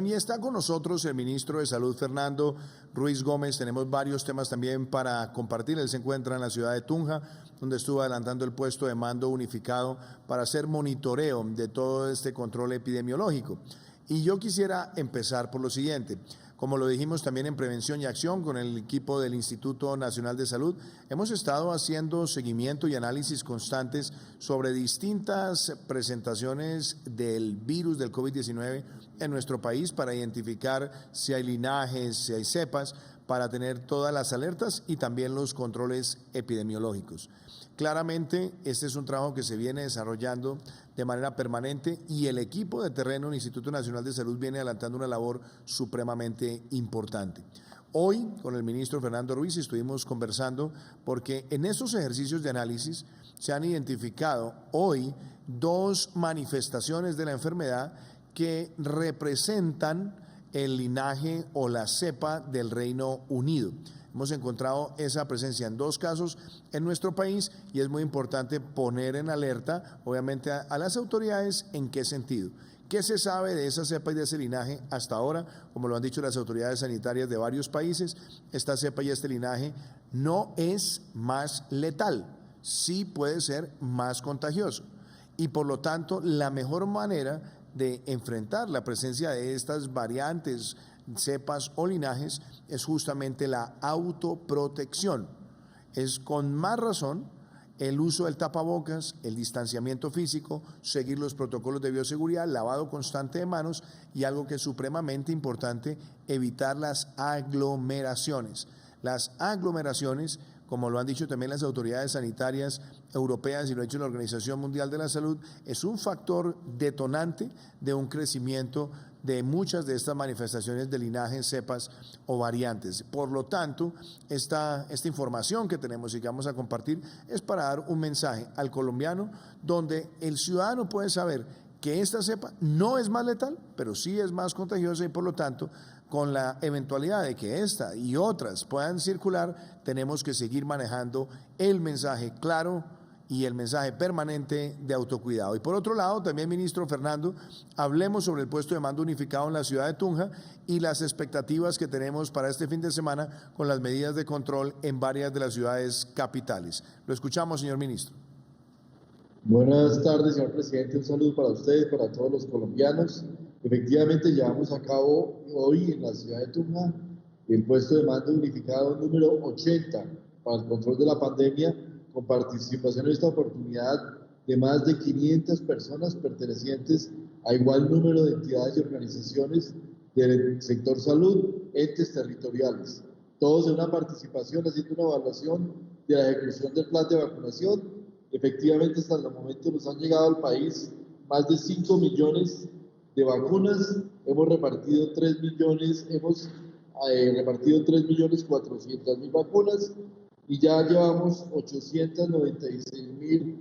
Y está con nosotros el ministro de Salud, Fernando Ruiz Gómez. Tenemos varios temas también para compartir. Él se encuentra en la ciudad de Tunja, donde estuvo adelantando el puesto de mando unificado para hacer monitoreo de todo este control epidemiológico. Y yo quisiera empezar por lo siguiente. Como lo dijimos también en Prevención y Acción con el equipo del Instituto Nacional de Salud, hemos estado haciendo seguimiento y análisis constantes sobre distintas presentaciones del virus del COVID-19 en nuestro país para identificar si hay linajes, si hay cepas, para tener todas las alertas y también los controles epidemiológicos. Claramente, este es un trabajo que se viene desarrollando de manera permanente y el equipo de terreno del Instituto Nacional de Salud viene adelantando una labor supremamente importante. Hoy, con el ministro Fernando Ruiz, estuvimos conversando porque en estos ejercicios de análisis se han identificado hoy dos manifestaciones de la enfermedad que representan el linaje o la cepa del Reino Unido. Hemos encontrado esa presencia en dos casos en nuestro país y es muy importante poner en alerta, obviamente, a las autoridades en qué sentido. ¿Qué se sabe de esa cepa y de ese linaje hasta ahora? Como lo han dicho las autoridades sanitarias de varios países, esta cepa y este linaje no es más letal, sí puede ser más contagioso. Y por lo tanto, la mejor manera de enfrentar la presencia de estas variantes, cepas o linajes es justamente la autoprotección. Es con más razón el uso del tapabocas, el distanciamiento físico, seguir los protocolos de bioseguridad, lavado constante de manos y algo que es supremamente importante, evitar las aglomeraciones. Las aglomeraciones, como lo han dicho también las autoridades sanitarias europeas y lo ha dicho la Organización Mundial de la Salud, es un factor detonante de un crecimiento de muchas de estas manifestaciones de linaje, cepas o variantes. Por lo tanto, esta información que tenemos y que vamos a compartir es para dar un mensaje al colombiano donde el ciudadano puede saber que esta cepa no es más letal, pero sí es más contagiosa y por lo tanto, con la eventualidad de que esta y otras puedan circular, tenemos que seguir manejando el mensaje claro y el mensaje permanente de autocuidado. Y por otro lado, también, ministro Fernando, hablemos sobre el puesto de mando unificado en la ciudad de Tunja y las expectativas que tenemos para este fin de semana con las medidas de control en varias de las ciudades capitales. Lo escuchamos, señor ministro. Buenas tardes, señor presidente. Un saludo para ustedes, para todos los colombianos. Efectivamente, llevamos a cabo hoy en la ciudad de Tunja el puesto de mando unificado número 80 para el control de la pandemia, con participación en esta oportunidad de más de 500 personas pertenecientes a igual número de entidades y organizaciones del sector salud, entes territoriales. Todos en una participación, haciendo una evaluación de la ejecución del plan de vacunación. Efectivamente, hasta el momento nos han llegado al país más de 5 millones de vacunas. Hemos repartido 3.400.000 vacunas y ya llevamos 896.000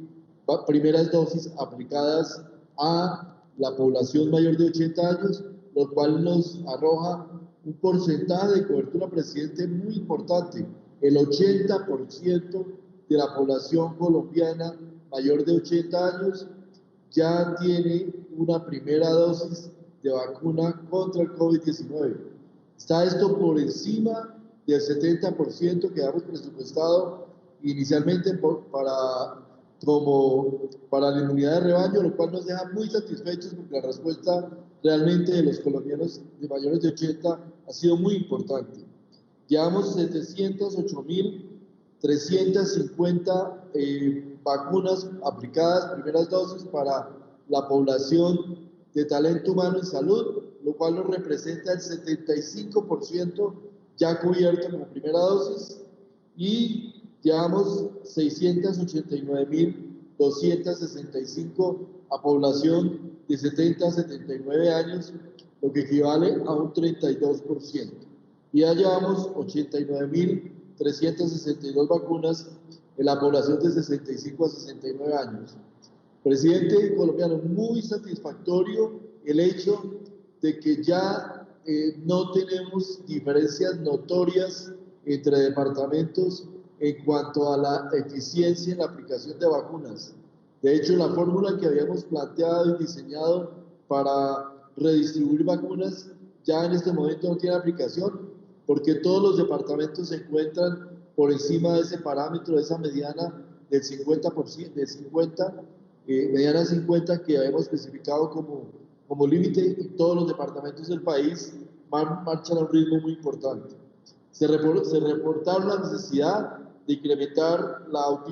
primeras dosis aplicadas a la población mayor de 80 años, lo cual nos arroja un porcentaje de cobertura, presidente, muy importante. El 80% de la población colombiana mayor de 80 años ya tiene una primera dosis de vacuna contra el COVID-19. Está esto por encima del 70% que habíamos presupuestado inicialmente para la inmunidad de rebaño, lo cual nos deja muy satisfechos porque la respuesta realmente de los colombianos de mayores de 80 ha sido muy importante. Llevamos 708.350 vacunas aplicadas, primeras dosis para la población de talento humano en salud, lo cual nos representa el 75% ya cubierto como primera dosis, y llevamos 689.265 a población de 70 a 79 años, lo que equivale a un 32%. Y ya llevamos 89.362 vacunas en la población de 65 a 69 años. Presidente colombiano, muy satisfactorio el hecho de que ya no tenemos diferencias notorias entre departamentos en cuanto a la eficiencia en la aplicación de vacunas. De hecho, la fórmula que habíamos planteado y diseñado para redistribuir vacunas ya en este momento no tiene aplicación porque todos los departamentos se encuentran por encima de ese parámetro, de esa mediana del 50%, de 50, mediana 50 que habíamos especificado como límite, y todos los departamentos del país marchan a un ritmo muy importante. Se reportaron la necesidad de incrementar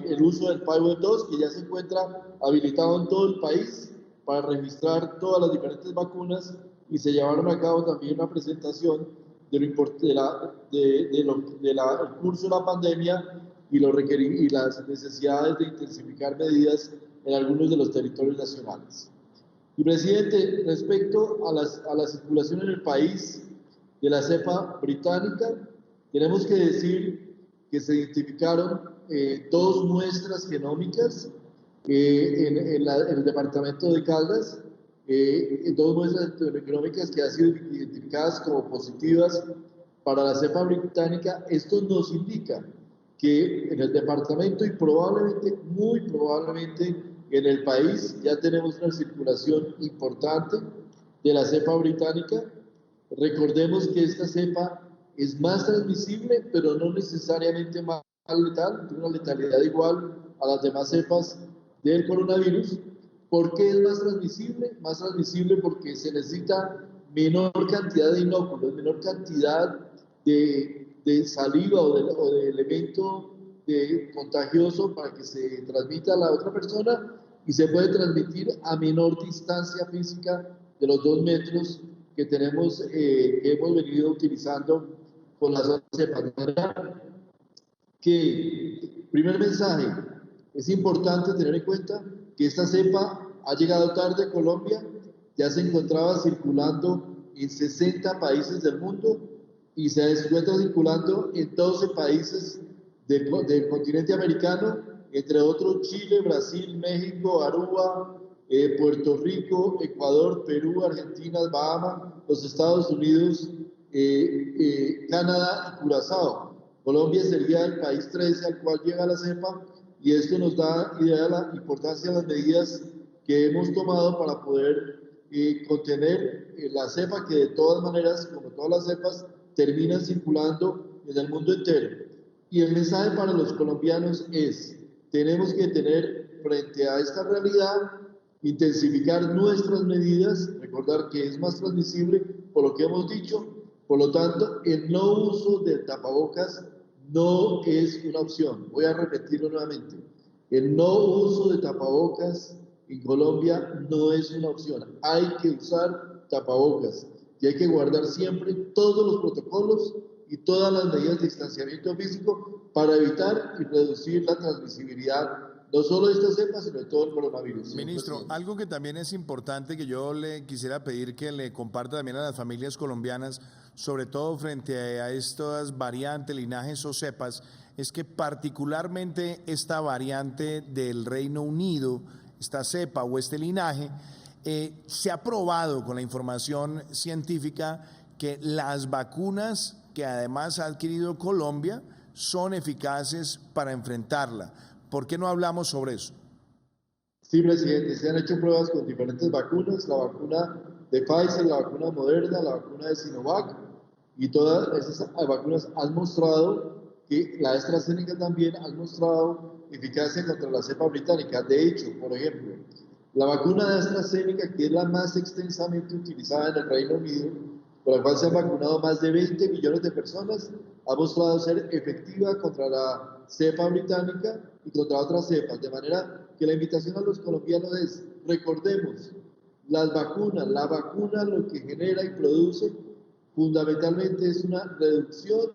el uso del Payboard 2, que ya se encuentra habilitado en todo el país para registrar todas las diferentes vacunas, y se llevaron a cabo también una presentación del curso de la pandemia y las necesidades de intensificar medidas en algunos de los territorios nacionales. Y, presidente, respecto a la circulación en el país de la cepa británica, tenemos que decir que se identificaron 2 muestras genómicas en el departamento de Caldas, 2 muestras genómicas que han sido identificadas como positivas para la cepa británica. Esto nos indica que en el departamento y probablemente, muy probablemente, en el país ya tenemos una circulación importante de la cepa británica. Recordemos que esta cepa es más transmisible, pero no necesariamente más letal, tiene una letalidad igual a las demás cepas del coronavirus. ¿Por qué es más transmisible? Más transmisible porque se necesita menor cantidad de inóculos, menor cantidad de saliva o de elemento contagioso para que se transmita a la otra persona, y se puede transmitir a menor distancia física de los 2 metros que tenemos, que hemos venido utilizando con las otras cepas. Que, primer mensaje, es importante tener en cuenta que esta cepa ha llegado tarde a Colombia, ya se encontraba circulando en 60 países del mundo y se encuentra circulando en 12 países del continente americano, entre otros Chile, Brasil, México, Aruba, Puerto Rico, Ecuador, Perú, Argentina, Bahamas, los Estados Unidos, Canadá y Curazao. Colombia sería el país 13 al cual llega la cepa, y esto nos da idea de la importancia de las medidas que hemos tomado para poder contener la cepa, que de todas maneras, como todas las cepas, terminan circulando en el mundo entero. Y el mensaje para los colombianos es: tenemos que tener frente a esta realidad, intensificar nuestras medidas, recordar que es más transmisible por lo que hemos dicho. Por lo tanto, el no uso del tapabocas no es una opción. Voy a repetirlo nuevamente. El no uso de tapabocas en Colombia no es una opción. Hay que usar tapabocas y hay que guardar siempre todos los protocolos y todas las medidas de distanciamiento físico para evitar y reducir la transmisibilidad no solo de esta cepa, sino de todo el coronavirus. Ministro, algo que también es importante que yo le quisiera pedir que le comparta también a las familias colombianas, sobre todo frente a estas variantes, linajes o cepas, es que particularmente esta variante del Reino Unido, esta cepa o este linaje, se ha probado con la información científica que las vacunas que además ha adquirido Colombia son eficaces para enfrentarla. ¿Por qué no hablamos sobre eso? Sí, presidente, se han hecho pruebas con diferentes vacunas, la vacuna de Pfizer, la vacuna Moderna, la vacuna de Sinovac, y todas esas vacunas han mostrado que la AstraZeneca también ha mostrado eficacia contra la cepa británica. De hecho, por ejemplo, la vacuna de AstraZeneca, que es la más extensamente utilizada en el Reino Unido, por la cual se han vacunado más de 20 millones de personas, ha mostrado ser efectiva contra la cepa británica y contra otras cepas. De manera que la invitación a los colombianos es: recordemos, la vacuna lo que genera y produce fundamentalmente es una reducción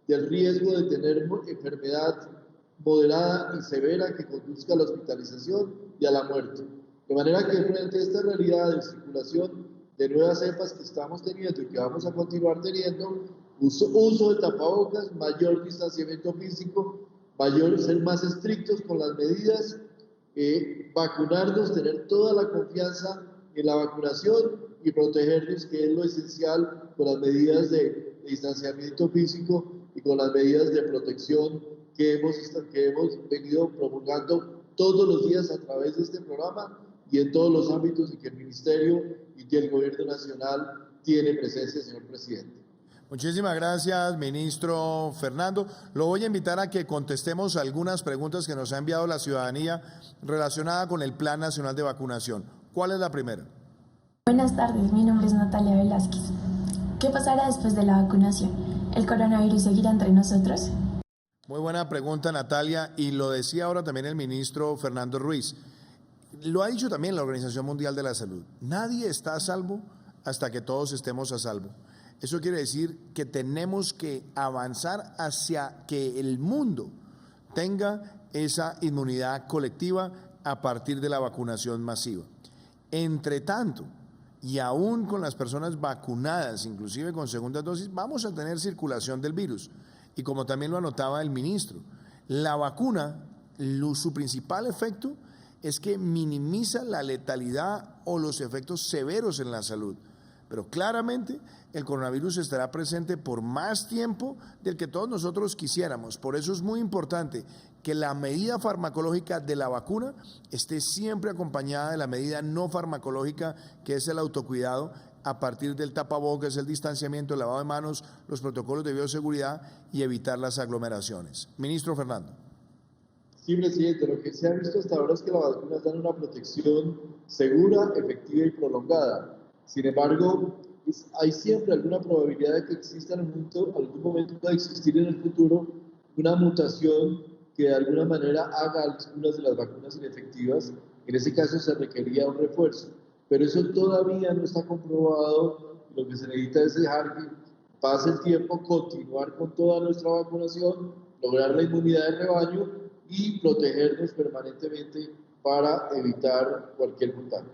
del riesgo de tener enfermedad moderada y severa que conduzca a la hospitalización y a la muerte. De manera que frente a esta realidad de circulación de nuevas cepas que estamos teniendo y que vamos a continuar teniendo, uso de tapabocas, mayor distanciamiento físico, ser más estrictos con las medidas, vacunarnos, tener toda la confianza en la vacunación y protegernos, que es lo esencial, con las medidas de distanciamiento físico y con las medidas de protección que hemos venido promulgando todos los días a través de este programa y en todos los ámbitos, y que el Ministerio y que el Gobierno Nacional tiene presencia, señor presidente. Muchísimas gracias, ministro Fernando. Lo voy a invitar a que contestemos algunas preguntas que nos ha enviado la ciudadanía relacionada con el Plan Nacional de Vacunación. ¿Cuál es la primera? Buenas tardes, mi nombre es Natalia Velázquez. ¿Qué pasará después de la vacunación? ¿El coronavirus seguirá entre nosotros? Muy buena pregunta, Natalia, y lo decía ahora también el ministro Fernando Ruiz. Lo ha dicho también la Organización Mundial de la Salud. Nadie está a salvo hasta que todos estemos a salvo. Eso quiere decir que tenemos que avanzar hacia que el mundo tenga esa inmunidad colectiva a partir de la vacunación masiva. Entre tanto, y aún con las personas vacunadas, inclusive con segundas dosis, vamos a tener circulación del virus. Y como también lo anotaba el ministro, la vacuna, su principal efecto es que minimiza la letalidad o los efectos severos en la salud. Pero claramente el coronavirus estará presente por más tiempo del que todos nosotros quisiéramos. Por eso es muy importante que la medida farmacológica de la vacuna esté siempre acompañada de la medida no farmacológica, que es el autocuidado, a partir del tapabocas, el distanciamiento, el lavado de manos, los protocolos de bioseguridad y evitar las aglomeraciones. Ministro Fernando. Sí, presidente, lo que se ha visto hasta ahora es que las vacunas dan una protección segura, efectiva y prolongada. Sin embargo, hay siempre alguna probabilidad de que exista en algún momento pueda existir en el futuro una mutación que de alguna manera haga algunas de las vacunas inefectivas. En ese caso se requería un refuerzo, pero eso todavía no está comprobado. Lo que se necesita es dejar que pase el tiempo, continuar con toda nuestra vacunación, lograr la inmunidad de rebaño y protegernos permanentemente para evitar cualquier contagio.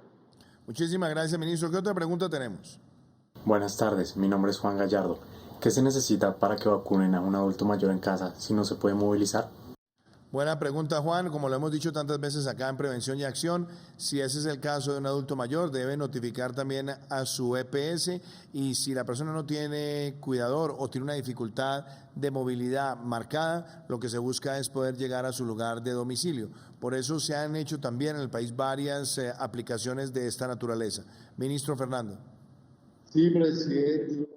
Muchísimas gracias, ministro. ¿Qué otra pregunta tenemos? Buenas tardes, mi nombre es Juan Gallardo. ¿Qué se necesita para que vacunen a un adulto mayor en casa si no se puede movilizar? Buena pregunta, Juan. Como lo hemos dicho tantas veces acá en Prevención y Acción, si ese es el caso de un adulto mayor, debe notificar también a su EPS, y si la persona no tiene cuidador o tiene una dificultad de movilidad marcada, lo que se busca es poder llegar a su lugar de domicilio. Por eso se han hecho también en el país varias aplicaciones de esta naturaleza. Ministro Fernando. Sí, presidente,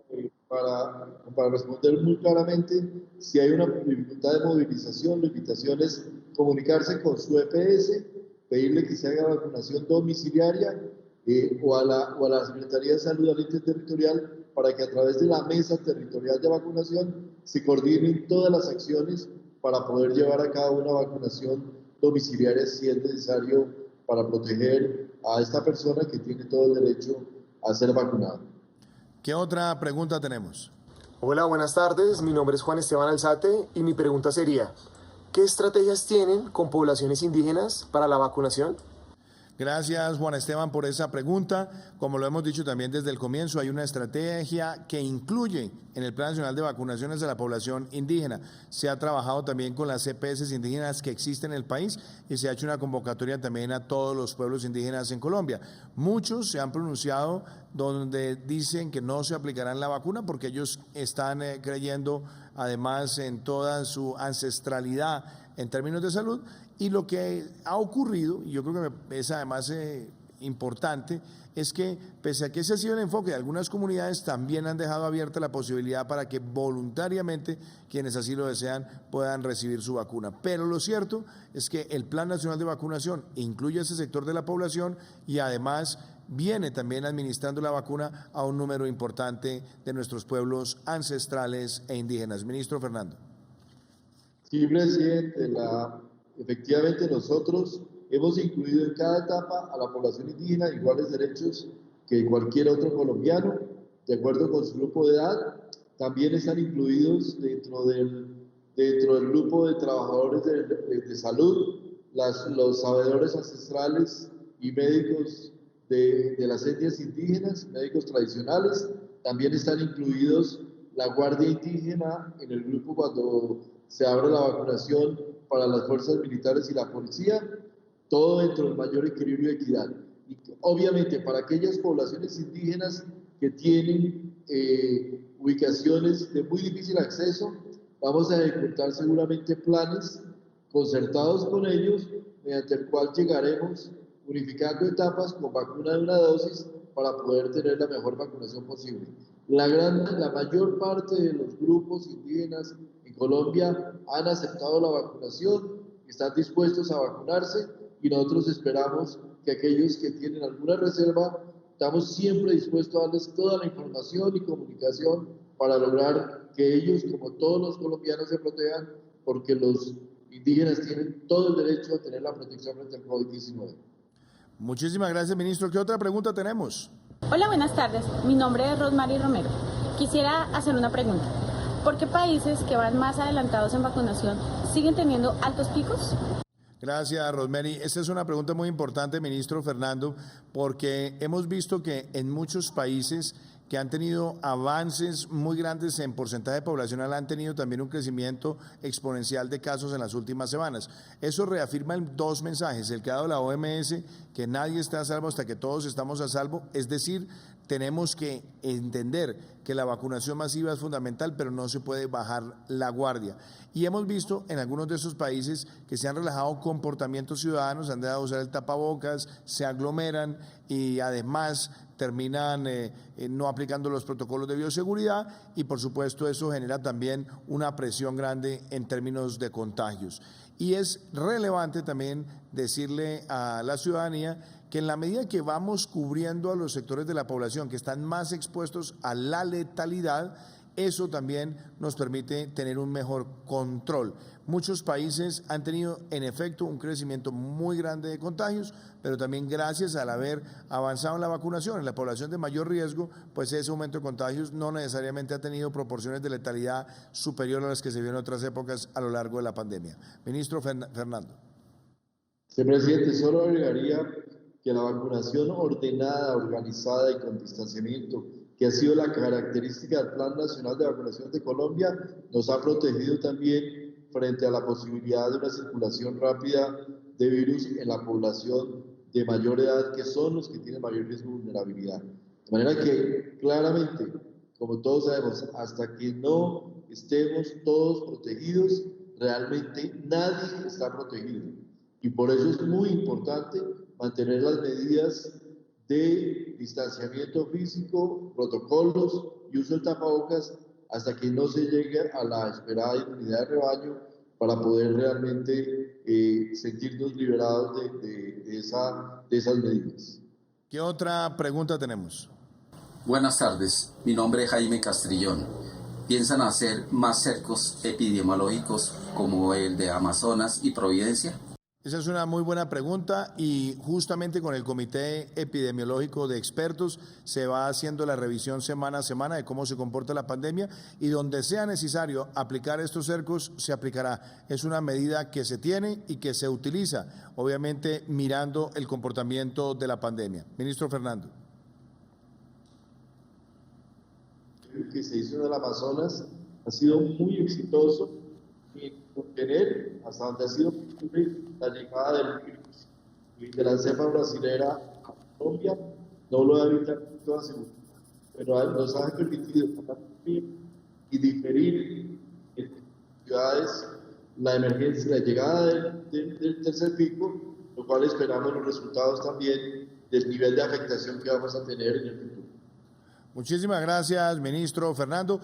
para responder muy claramente, si hay una dificultad de movilización, la invitación es comunicarse con su EPS, pedirle que se haga vacunación domiciliaria o a la Secretaría de Salud al ente territorial, para que a través de la mesa territorial de vacunación se coordinen todas las acciones para poder llevar a cabo una vacunación domiciliaria si es necesario, para proteger a esta persona que tiene todo el derecho a ser vacunada. ¿Qué otra pregunta tenemos? Hola, buenas tardes. Mi nombre es Juan Esteban Alzate y mi pregunta sería, ¿qué estrategias tienen con poblaciones indígenas para la vacunación? Gracias, Juan Esteban, por esa pregunta. Como lo hemos dicho también desde el comienzo, hay una estrategia que incluye en el Plan Nacional de Vacunaciones de la población indígena. Se ha trabajado también con las EPS indígenas que existen en el país y se ha hecho una convocatoria también a todos los pueblos indígenas en Colombia. Muchos se han pronunciado donde dicen que no se aplicarán la vacuna porque ellos están creyendo además en toda su ancestralidad en términos de salud. Y lo que ha ocurrido, y yo creo que es además importante, es que pese a que ese ha sido el enfoque de algunas comunidades, también han dejado abierta la posibilidad para que voluntariamente quienes así lo desean puedan recibir su vacuna. Pero lo cierto es que el Plan Nacional de Vacunación incluye ese sector de la población y además viene también administrando la vacuna a un número importante de nuestros pueblos ancestrales e indígenas. Ministro Fernando. Sí, presidente, efectivamente nosotros hemos incluido en cada etapa a la población indígena iguales derechos que cualquier otro colombiano, de acuerdo con su grupo de edad. También están incluidos dentro del grupo de trabajadores de salud, los sabedores ancestrales y médicos de las etnias indígenas, médicos tradicionales. También están incluidos la Guardia Indígena en el grupo cuando se abre la vacunación para las fuerzas militares y la policía, todo dentro del mayor equilibrio y equidad. Y obviamente para aquellas poblaciones indígenas que tienen ubicaciones de muy difícil acceso, vamos a ejecutar seguramente planes concertados con ellos, mediante el cual llegaremos unificando etapas con vacuna de una dosis para poder tener la mejor vacunación posible. La mayor parte de los grupos indígenas en Colombia han aceptado la vacunación, están dispuestos a vacunarse y nosotros esperamos que aquellos que tienen alguna reserva, estamos siempre dispuestos a darles toda la información y comunicación para lograr que ellos, como todos los colombianos, se protejan, porque los indígenas tienen todo el derecho a tener la protección frente al COVID-19. Muchísimas gracias, ministro. ¿Qué otra pregunta tenemos? Hola, buenas tardes. Mi nombre es Rosmary Romero. Quisiera hacer una pregunta. ¿Por qué países que van más adelantados en vacunación siguen teniendo altos picos? Gracias, Rosemary. Esta es una pregunta muy importante, ministro Fernando, porque hemos visto que en muchos países que han tenido avances muy grandes en porcentaje poblacional han tenido también un crecimiento exponencial de casos en las últimas semanas. Eso reafirma dos mensajes, el que ha dado la OMS, que nadie está a salvo hasta que todos estamos a salvo, es decir, tenemos que entender que la vacunación masiva es fundamental, pero no se puede bajar la guardia. Y hemos visto en algunos de esos países que se han relajado comportamientos ciudadanos, han dejado de usar el tapabocas, se aglomeran y además terminan no aplicando los protocolos de bioseguridad y por supuesto eso genera también una presión grande en términos de contagios. Y es relevante también decirle a la ciudadanía que en la medida que vamos cubriendo a los sectores de la población que están más expuestos a la letalidad, eso también nos permite tener un mejor control. Muchos países han tenido en efecto un crecimiento muy grande de contagios, pero también gracias al haber avanzado en la vacunación, en la población de mayor riesgo, pues ese aumento de contagios no necesariamente ha tenido proporciones de letalidad superior a las que se vio en otras épocas a lo largo de la pandemia. Ministro Fernando. Señor presidente, solo agregaría que la vacunación ordenada, organizada y con distanciamiento, que ha sido la característica del Plan Nacional de Vacunación de Colombia, nos ha protegido también frente a la posibilidad de una circulación rápida de virus en la población de mayor edad, que son los que tienen mayor riesgo de vulnerabilidad. De manera que, claramente, como todos sabemos, hasta que no estemos todos protegidos, realmente nadie está protegido. Y por eso es muy importante mantener las medidas de distanciamiento físico, protocolos y uso del tapabocas hasta que no se llegue a la esperada inmunidad de rebaño para poder realmente sentirnos liberados de esas medidas. ¿Qué otra pregunta tenemos? Buenas tardes, mi nombre es Jaime Castrillón. ¿Piensan hacer más cercos epidemiológicos como el de Amazonas y Providencia? Esa es una muy buena pregunta y justamente con el Comité Epidemiológico de Expertos se va haciendo la revisión semana a semana de cómo se comporta la pandemia y donde sea necesario aplicar estos cercos se aplicará. Es una medida que se tiene y que se utiliza, obviamente mirando el comportamiento de la pandemia. Ministro Fernando. El que se hizo en el Amazonas ha sido muy exitoso en contener hasta donde ha sido posible la llegada del virus y de la cepa brasilera a Colombia. No lo ha evitado con toda seguridad, pero nos ha permitido y diferir en ciudades la emergencia, la llegada del tercer pico, lo cual esperamos los resultados también del nivel de afectación que vamos a tener en el futuro. Muchísimas gracias, ministro Fernando.